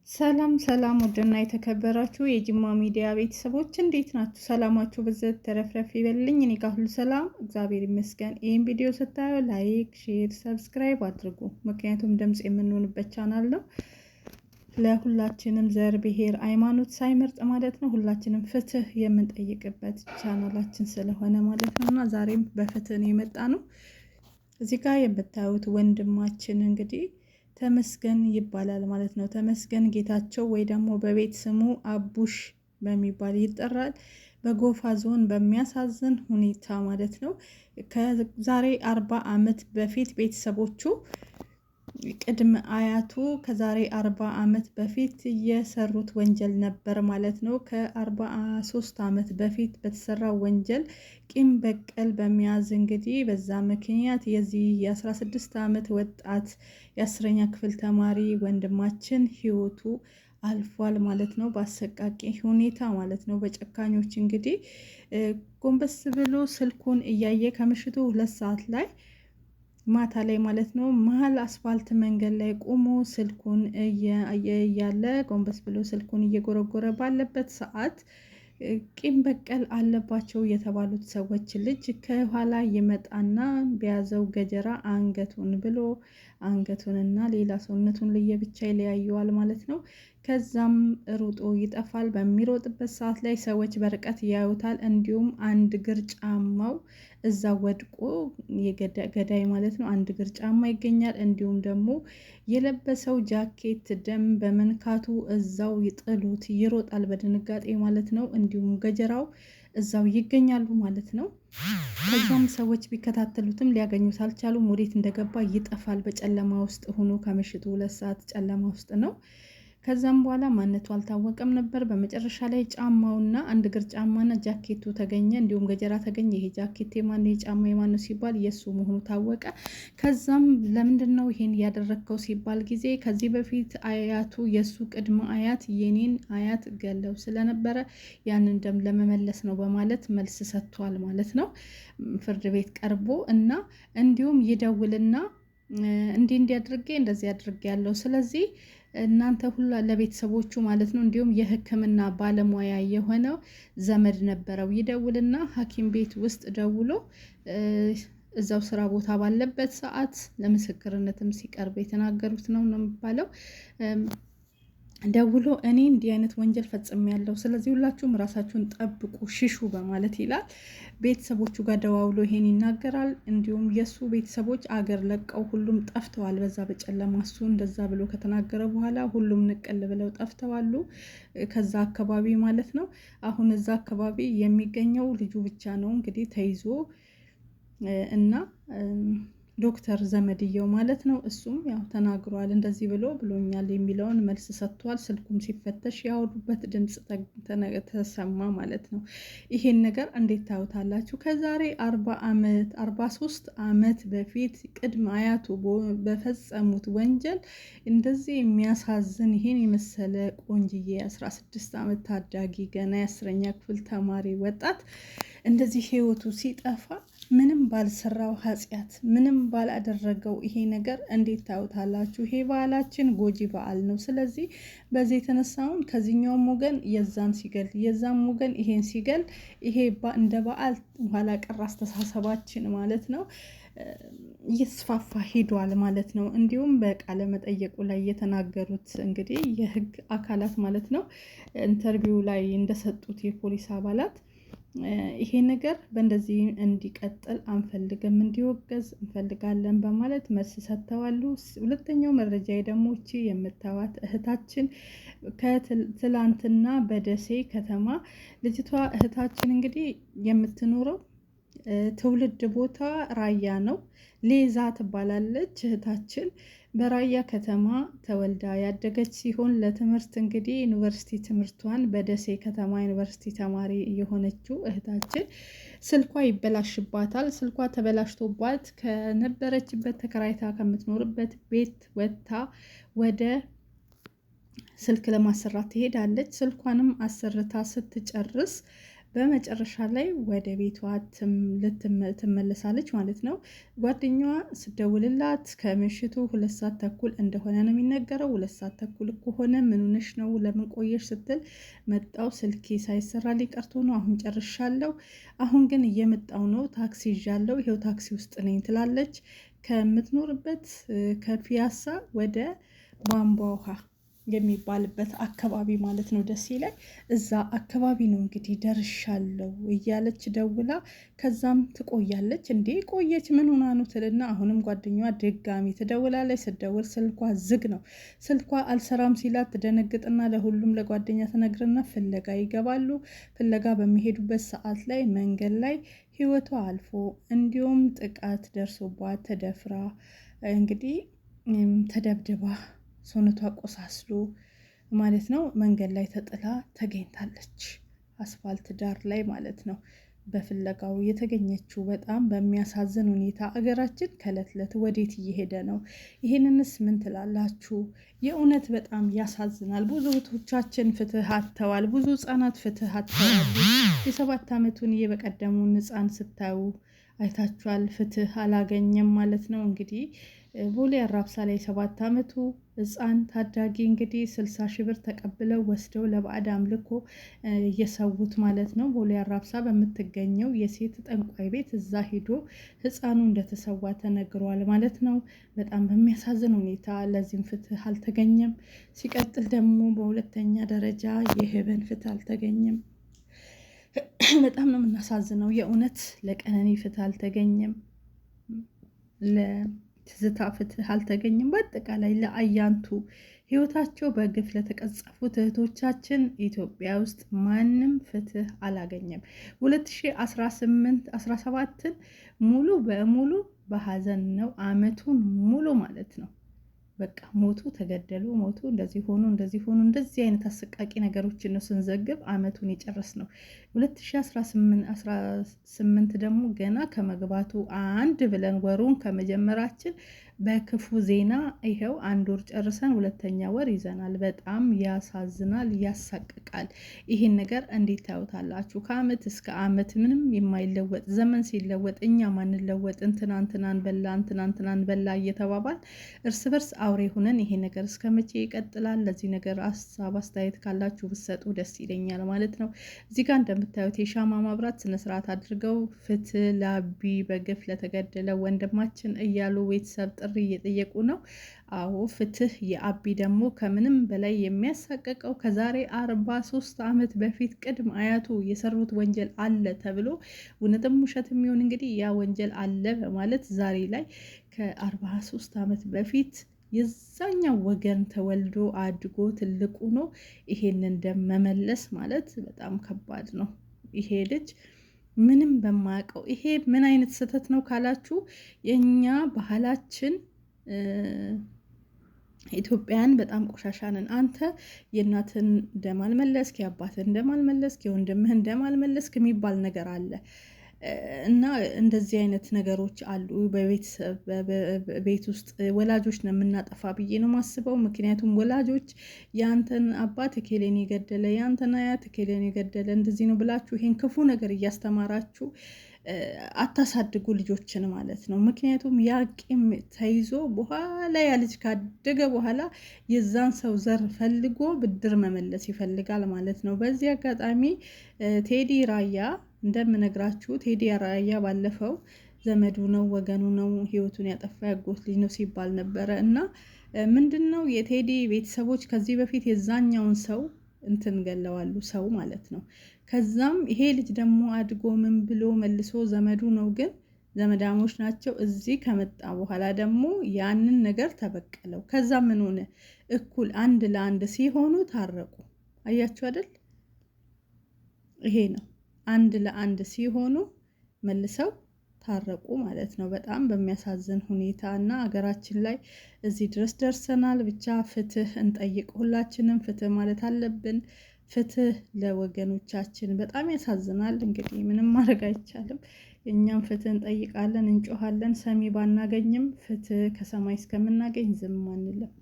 ሰላም ሰላም ወደና የተከበራችሁ የጅማ ሚዲያ ቤተሰቦች እንዴት ናችሁ? ሰላማችሁ በዘት ተረፍረፍ ይበልኝ። እኔ ጋር ሁሉ ሰላም እግዚአብሔር ይመስገን። ይህን ቪዲዮ ስታዩ ላይክ፣ ሼር፣ ሰብስክራይብ አድርጉ። ምክንያቱም ድምጽ የምንሆንበት ቻናል ነው። ለሁላችንም ዘር፣ ብሔር፣ ሃይማኖት ሳይመርጥ ማለት ነው ሁላችንም ፍትህ የምንጠይቅበት ቻናላችን ስለሆነ ማለት ነውና ዛሬም በፍትህ ነው የመጣ ነው። እዚህ ጋር የምታዩት ወንድማችን እንግዲህ ተመስገን ይባላል ማለት ነው። ተመስገን ጌታቸው ወይ ደግሞ በቤት ስሙ አቡሽ በሚባል ይጠራል። በጎፋ ዞን በሚያሳዝን ሁኔታ ማለት ነው ከዛሬ 40 ዓመት በፊት ቤተሰቦቹ ቅድም አያቱ ከዛሬ 40 ዓመት በፊት የሰሩት ወንጀል ነበር ማለት ነው። ከ43 ዓመት በፊት በተሰራው ወንጀል ቂም በቀል በሚያዝ እንግዲህ በዛ ምክንያት የዚህ የ16 ዓመት ወጣት የ10ኛ ክፍል ተማሪ ወንድማችን ህይወቱ አልፏል ማለት ነው። በአሰቃቂ ሁኔታ ማለት ነው። በጨካኞች እንግዲህ ጎንበስ ብሎ ስልኩን እያየ ከምሽቱ 2 ሰዓት ላይ ማታ ላይ ማለት ነው መሀል አስፋልት መንገድ ላይ ቆሞ ስልኩን እያለ ጎንበስ ብሎ ስልኩን እየጎረጎረ ባለበት ሰዓት ቂም በቀል አለባቸው የተባሉት ሰዎች ልጅ ከኋላ ይመጣና በያዘው ገጀራ አንገቱን ብሎ አንገቱንና ሌላ ሰውነቱን ለየብቻ ይለያየዋል ማለት ነው። ከዛም ሩጦ ይጠፋል። በሚሮጥበት ሰዓት ላይ ሰዎች በርቀት ያዩታል። እንዲሁም አንድ እግር ጫማው እዛ ወድቆ የገዳይ ማለት ነው አንድ እግር ጫማ ይገኛል። እንዲሁም ደግሞ የለበሰው ጃኬት ደም በመንካቱ እዛው ይጥሉት ይሮጣል በድንጋጤ ማለት ነው። እንዲሁም ገጀራው እዛው ይገኛሉ ማለት ነው። ከዛም ሰዎች ቢከታተሉትም ሊያገኙት አልቻሉም። ወዴት እንደገባ ይጠፋል። በጨለማ ውስጥ ሆኖ ከምሽቱ 2 ሰዓት ጨለማ ውስጥ ነው። ከዛም በኋላ ማንነቱ አልታወቀም ነበር። በመጨረሻ ላይ ጫማውና አንድ እግር ጫማና ጃኬቱ ተገኘ። እንዲሁም ገጀራ ተገኘ። ይሄ ጃኬት የማን ጫማ የማን ነው ሲባል የሱ መሆኑ ታወቀ። ከዛም ለምንድነው ይሄን ያደረከው ሲባል ጊዜ ከዚህ በፊት አያቱ የሱ ቅድመ አያት የኔን አያት ገለው ስለነበረ ያንን ደም ለመመለስ ነው በማለት መልስ ሰጥቷል ማለት ነው። ፍርድ ቤት ቀርቦ እና እንዲሁም ይደውልና እንዲህ አድርጌ እንደዚህ አድርጌ ያለው ስለዚህ እናንተ ሁሉ ለቤተሰቦቹ ማለት ነው። እንዲሁም የሕክምና ባለሙያ የሆነው ዘመድ ነበረው። ይደውልና ሐኪም ቤት ውስጥ ደውሎ እዛው ስራ ቦታ ባለበት ሰዓት ለምስክርነትም ሲቀርብ የተናገሩት ነው የሚባለው። ደውሎ እኔ እንዲህ አይነት ወንጀል ፈጽሜያለሁ፣ ስለዚህ ሁላችሁም ራሳችሁን ጠብቁ፣ ሽሹ በማለት ይላል። ቤተሰቦቹ ጋር ደዋውሎ ይሄን ይናገራል። እንዲሁም የሱ ቤተሰቦች አገር ለቀው ሁሉም ጠፍተዋል። በዛ በጨለማ እሱ እንደዛ ብሎ ከተናገረ በኋላ ሁሉም ንቅል ብለው ጠፍተዋሉ ከዛ አካባቢ ማለት ነው። አሁን እዛ አካባቢ የሚገኘው ልጁ ብቻ ነው እንግዲህ ተይዞ እና ዶክተር ዘመድየው ማለት ነው። እሱም ያው ተናግሯል። እንደዚህ ብሎኛል የሚለውን መልስ ሰጥቷል። ስልኩም ሲፈተሽ ያወሩበት ድምጽ ተሰማ ማለት ነው። ይሄን ነገር እንዴት ታዩታላችሁ? ከዛሬ 40 ዓመት 43 ዓመት በፊት ቅድመ አያቱ በፈጸሙት ወንጀል እንደዚህ የሚያሳዝን ይሄን የመሰለ ቆንጅዬ 16 ዓመት ታዳጊ ገና የ10ኛ ክፍል ተማሪ ወጣት እንደዚህ ህይወቱ ሲጠፋ ምንም ባልሰራው ኃጢአት ምንም ባላደረገው ይሄ ነገር እንዴት ታዩታላችሁ? ይሄ በዓላችን ጎጂ በዓል ነው። ስለዚህ በዚህ የተነሳውን ከዚህኛውም ወገን የዛን ሲገል የዛም ወገን ይሄን ሲገል ይሄ እንደ በዓል ኋላ ቀር አስተሳሰባችን ማለት ነው እየተስፋፋ ሄዷል ማለት ነው። እንዲሁም በቃለ መጠየቁ ላይ የተናገሩት እንግዲህ የህግ አካላት ማለት ነው ኢንተርቪው ላይ እንደሰጡት የፖሊስ አባላት ይሄ ነገር በእንደዚህ እንዲቀጥል አንፈልግም፣ እንዲወገዝ እንፈልጋለን በማለት መልስ ሰጥተዋል። ሁለተኛው መረጃ ደግሞ እቺ የምታዋት እህታችን ከትላንትና በደሴ ከተማ ልጅቷ እህታችን እንግዲህ የምትኖረው ትውልድ ቦታ ራያ ነው። ሌዛ ትባላለች እህታችን። በራያ ከተማ ተወልዳ ያደገች ሲሆን ለትምህርት እንግዲህ ዩኒቨርሲቲ ትምህርቷን በደሴ ከተማ ዩኒቨርሲቲ ተማሪ የሆነችው እህታችን ስልኳ ይበላሽባታል። ስልኳ ተበላሽቶባት ከነበረችበት ተከራይታ ከምትኖርበት ቤት ወጥታ ወደ ስልክ ለማሰራት ትሄዳለች። ስልኳንም አሰርታ ስትጨርስ በመጨረሻ ላይ ወደ ቤቷ ትመለሳለች ማለት ነው። ጓደኛዋ ስደውልላት ከምሽቱ 2 ሰዓት ተኩል እንደሆነ ነው የሚነገረው። 2 ሰዓት ተኩል ከሆነ ምን ሆነሽ ነው ለምን ቆየሽ ስትል መጣው ስልኬ ሳይሰራልኝ ቀርቶ ነው፣ አሁን ጨርሻለሁ፣ አሁን ግን እየመጣው ነው፣ ታክሲ ይዣለሁ፣ ይሄው ታክሲ ውስጥ ነኝ ትላለች። ከምትኖርበት ከፒያሳ ወደ ቧንቧ ውሃ የሚባልበት አካባቢ ማለት ነው፣ ደሴ ላይ እዛ አካባቢ ነው እንግዲህ ደርሻለሁ እያለች ደውላ፣ ከዛም ትቆያለች። እንዴ ቆየች ምን ሆና ነው ትልና አሁንም ጓደኛዋ ድጋሚ ትደውላለች። ስትደውል ስልኳ ዝግ ነው። ስልኳ አልሰራም ሲላት ትደነግጥና ለሁሉም ለጓደኛ ትነግርና ፍለጋ ይገባሉ። ፍለጋ በሚሄዱበት ሰዓት ላይ መንገድ ላይ ህይወቷ አልፎ እንዲሁም ጥቃት ደርሶባት ተደፍራ እንግዲህ ተደብድባ ሰውነቷ ቆሳስሎ ማለት ነው መንገድ ላይ ተጥላ ተገኝታለች። አስፋልት ዳር ላይ ማለት ነው በፍለጋው የተገኘችው። በጣም በሚያሳዝን ሁኔታ አገራችን ከእለት እለት ወዴት እየሄደ ነው? ይህንንስ ምን ትላላችሁ? የእውነት በጣም ያሳዝናል። ብዙ እህቶቻችን ፍትህ አጥተዋል። ብዙ ህጻናት ፍትህ አጥተዋል። የ7 ዓመቱን የበቀደሙን ህጻን ስታዩ አይታችኋል። ፍትህ አላገኘም ማለት ነው። እንግዲህ ቦሌ አራብሳ ላይ 7 ዓመቱ ህፃን ታዳጊ እንግዲህ 60 ሺህ ብር ተቀብለው ወስደው ለባዕድ አምልኮ እየሰዉት ማለት ነው። ቦሌ አራብሳ በምትገኘው የሴት ጠንቋይ ቤት እዛ ሄዶ ህፃኑ እንደተሰዋ ተነግሯል ማለት ነው። በጣም በሚያሳዝን ሁኔታ ለዚህም ፍትህ አልተገኘም። ሲቀጥል ደግሞ በሁለተኛ ደረጃ የሄቨን ፍትህ አልተገኘም። በጣም ነው የምናሳዝነው። የእውነት ለቀነኒ ፍትህ አልተገኘም። ለትዝታ ፍትህ አልተገኘም። በአጠቃላይ ለአያንቱ ህይወታቸው በግፍ ለተቀጸፉት እህቶቻችን ኢትዮጵያ ውስጥ ማንም ፍትህ አላገኘም። 2017ን ሙሉ በሙሉ በሀዘን ነው አመቱን ሙሉ ማለት ነው። በቃ ሞቱ፣ ተገደሉ፣ ሞቱ፣ እንደዚህ ሆኑ፣ እንደዚህ አይነት አሰቃቂ ነገሮችን ነው ስንዘግብ አመቱን የጨረስ ነው። 2018 ደግሞ ገና ከመግባቱ አንድ ብለን ወሩን ከመጀመራችን በክፉ ዜና ይኸው 1 ወር ጨርሰን 2ኛ ወር ይዘናል። በጣም ያሳዝናል፣ ያሳቅቃል። ይህን ነገር እንዴት ታዩታላችሁ? ከአመት እስከ አመት ምንም የማይለወጥ ዘመን ሲለወጥ እኛ ማንለወጥ እንትናን በላ እየተባባል እርስ በርስ አውሬ ሆነን ይሄ ነገር እስከ መቼ ይቀጥላል? ለዚህ ነገር ሀሳብ አስተያየት ካላችሁ ብትሰጡ ደስ ይለኛል ማለት ነው። እዚህ ጋር እንደምታዩት የሻማ ማብራት ስነስርዓት አድርገው ፍትህ ለአቢ በግፍ ለተገደለ ወንድማችን እያሉ ቤተሰብ ጥሪ እየጠየቁ ነው። አዎ ፍትህ። የአቢ ደግሞ ከምንም በላይ የሚያሳቀቀው ከዛሬ 43 ዓመት በፊት ቅድም አያቱ የሰሩት ወንጀል አለ ተብሎ እውነትም ውሸት የሚሆን እንግዲህ ያ ወንጀል አለ በማለት ዛሬ ላይ ከ43 ዓመት በፊት የዛኛው ወገን ተወልዶ አድጎ ትልቁ ነው ይሄንን ደም መመለስ ማለት በጣም ከባድ ነው። ይሄ ልጅ ምንም በማያውቀው ይሄ ምን አይነት ስህተት ነው ካላችሁ የኛ ባህላችን ኢትዮጵያን በጣም ቆሻሻ ነን። አንተ የእናትን ደም አልመለስክ፣ የአባትን ደም አልመለስክ፣ የወንድምህን ደም አልመለስክ የሚባል ነገር አለ እና እንደዚህ አይነት ነገሮች አሉ። በቤተሰብ ቤት ውስጥ ወላጆች ነው የምናጠፋ ብዬ ነው ማስበው። ምክንያቱም ወላጆች የአንተን አባት እኬሌን የገደለ የአንተን አያት እኬሌን የገደለ እንደዚህ ነው ብላችሁ ይሄን ክፉ ነገር እያስተማራችሁ አታሳድጉ ልጆችን ማለት ነው። ምክንያቱም ያ ቂም ተይዞ በኋላ ያ ልጅ ካደገ በኋላ የዛን ሰው ዘር ፈልጎ ብድር መመለስ ይፈልጋል ማለት ነው። በዚህ አጋጣሚ ቴዲ ራያ እንደምነግራችሁ ቴዲ ራያ ባለፈው ዘመዱ ነው ወገኑ ነው ህይወቱን ያጠፋ ያጎት ልጅ ነው ሲባል ነበረ እና ምንድነው የቴዲ ቤተሰቦች ከዚህ በፊት የዛኛውን ሰው እንትን ገለዋሉ ሰው ማለት ነው። ከዛም ይሄ ልጅ ደግሞ አድጎ ምን ብሎ መልሶ ዘመዱ ነው ግን ዘመዳሞች ናቸው። እዚህ ከመጣ በኋላ ደግሞ ያንን ነገር ተበቀለው። ከዛ ምን ሆነ? እኩል 1 ለ1 ሲሆኑ ታረቁ። አያችሁ አይደል? ይሄ ነው 1 ለ1 ሲሆኑ መልሰው ታረቁ ማለት ነው። በጣም በሚያሳዝን ሁኔታ እና ሀገራችን ላይ እዚህ ድረስ ደርሰናል። ብቻ ፍትህ እንጠይቅ፣ ሁላችንም ፍትህ ማለት አለብን። ፍትህ ለወገኖቻችን። በጣም ያሳዝናል። እንግዲህ ምንም ማድረግ አይቻልም። እኛም ፍትህ እንጠይቃለን፣ እንጮሃለን። ሰሚ ባናገኝም ፍትህ ከሰማይ እስከምናገኝ ዝም አንልም።